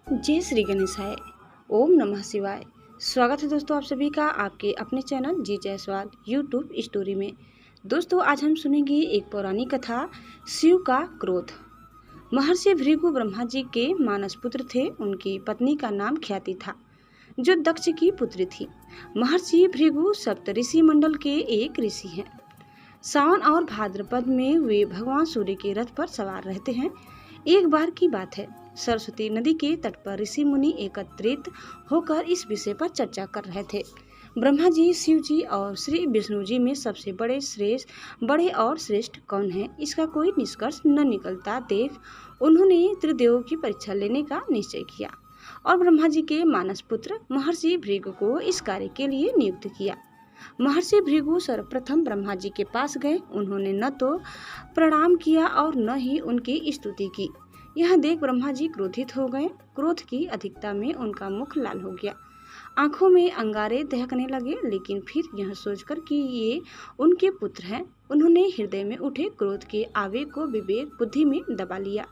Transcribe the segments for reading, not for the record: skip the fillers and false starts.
जय श्री गणेशाय। ओम नमः शिवाय। स्वागत है दोस्तों आप सभी का आपके अपने चैनल जी जायसवाल यूट्यूब स्टोरी में। दोस्तों आज हम सुनेंगे एक पौराणिक कथा, शिव का क्रोध। महर्षि भृगु ब्रह्मा जी के मानस पुत्र थे। उनकी पत्नी का नाम ख्याति था, जो दक्ष की पुत्री थी। महर्षि भृगु सप्त ऋषि मंडल के एक ऋषि हैं। सावन और भाद्रपद में वे भगवान सूर्य के रथ पर सवार रहते हैं। एक बार की बात है, सरस्वती नदी के तट पर ऋषि मुनि एकत्रित होकर इस विषय पर चर्चा कर रहे थे। ब्रह्मा जी, शिव जी और श्री विष्णु जी में सबसे बड़े और श्रेष्ठ कौन है, इसका कोई निष्कर्ष न निकलता देख उन्होंने त्रिदेवों की परीक्षा लेने का निश्चय किया और ब्रह्मा जी के मानस पुत्र महर्षि भृगु को इस कार्य के लिए नियुक्त किया। महर्षि भृगु सर्वप्रथम ब्रह्मा जी के पास गए। उन्होंने न तो प्रणाम किया और न ही उनकी स्तुति की। यह देख ब्रह्मा जी क्रोधित हो गए। क्रोध की अधिकता में उनका मुख लाल हो गया, आंखों में अंगारे दहकने लगे। लेकिन फिर यह सोचकर कि ये उनके पुत्र हैं, उन्होंने हृदय में उठे क्रोध के आवेग को विवेक बुद्धि में दबा लिया।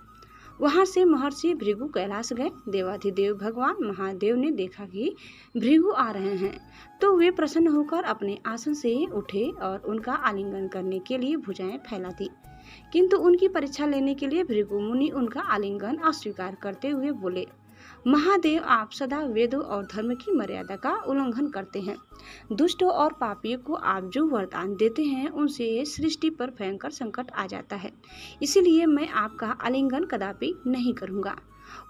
वहां से महर्षि भृगु कैलाश गए। देवाधिदेव भगवान महादेव ने देखा कि भृगु आ रहे हैं, तो वे प्रसन्न होकर अपने आसन से उठे और उनका आलिंगन करने के लिए भुजाएं फैला दी। किंतु उनकी परीक्षा लेने के लिए भृगु मुनि उनका आलिंगन अस्वीकार करते हुए बोले, महादेव, आप सदा वेदों और धर्म की मर्यादा का उल्लंघन करते हैं। दुष्टों और पापियों को आप जो वरदान देते हैं उनसे सृष्टि पर भयंकर संकट आ जाता है, इसीलिए मैं आपका आलिंगन कदापि नहीं करूंगा।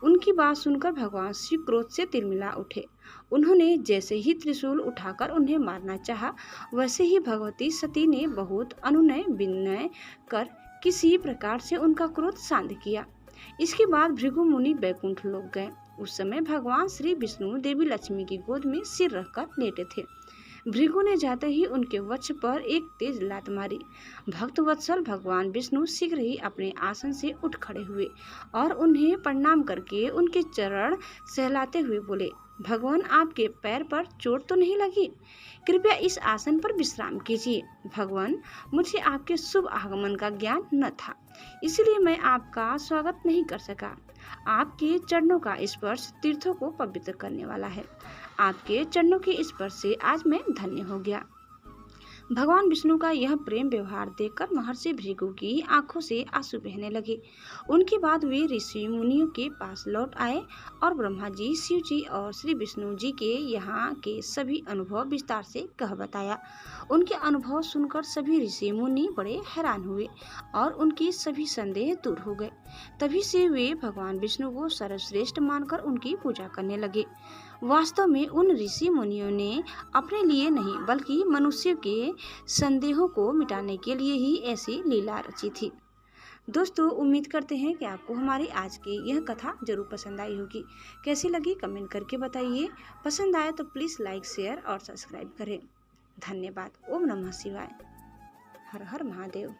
उनकी बात सुनकर भगवान शिव क्रोध से तिलमिला उठे। उन्होंने जैसे ही त्रिशूल उठाकर उन्हें मारना चाहा, वैसे ही भगवती सती ने बहुत अनुनय विनय कर किसी प्रकार से उनका क्रोध शांत किया। इसके बाद भृगु मुनि बैकुंठ लोक गए। उस समय भगवान श्री विष्णु देवी लक्ष्मी की गोद में सिर रखकर लेटे थे। भृगु ने जाते ही उनके वक्ष पर एक तेज लात मारी। भक्त वत्सल भगवान विष्णु शीघ्र ही अपने आसन से उठ खड़े हुए और उन्हें प्रणाम करके उनके चरण सहलाते हुए बोले, भगवान, आपके पैर पर चोट तो नहीं लगी? कृपया इस आसन पर विश्राम कीजिए। भगवान, मुझे आपके शुभ आगमन का ज्ञान न था, इसलिए मैं आपका स्वागत नहीं कर सका। आपके चरणों का स्पर्श तीर्थों को पवित्र करने वाला है। आपके चरणों के स्पर्श से आज मैं धन्य हो गया। भगवान विष्णु का यह प्रेम व्यवहार देखकर महर्षि भृगु की आंखों से आंसू बहने लगे। उनके बाद वे ऋषि मुनियों के पास लौट आए और ब्रह्मा जी, शिव जी और श्री विष्णु जी के यहाँ के सभी अनुभव विस्तार से कह बताया। उनके अनुभव सुनकर सभी ऋषि मुनि बड़े हैरान हुए और उनके सभी संदेह दूर हो गए। तभी से वे भगवान विष्णु को सर्वश्रेष्ठ मानकर उनकी पूजा करने लगे। वास्तव में उन ऋषि मुनियों ने अपने लिए नहीं बल्कि मनुष्य के संदेहों को मिटाने के लिए ही ऐसी लीला रची थी। दोस्तों, उम्मीद करते हैं कि आपको हमारी आज की यह कथा जरूर पसंद आई होगी। कैसी लगी कमेंट करके बताइए। पसंद आए तो प्लीज़ लाइक, शेयर और सब्सक्राइब करें। धन्यवाद। ओम नमः शिवाय। हर हर महादेव।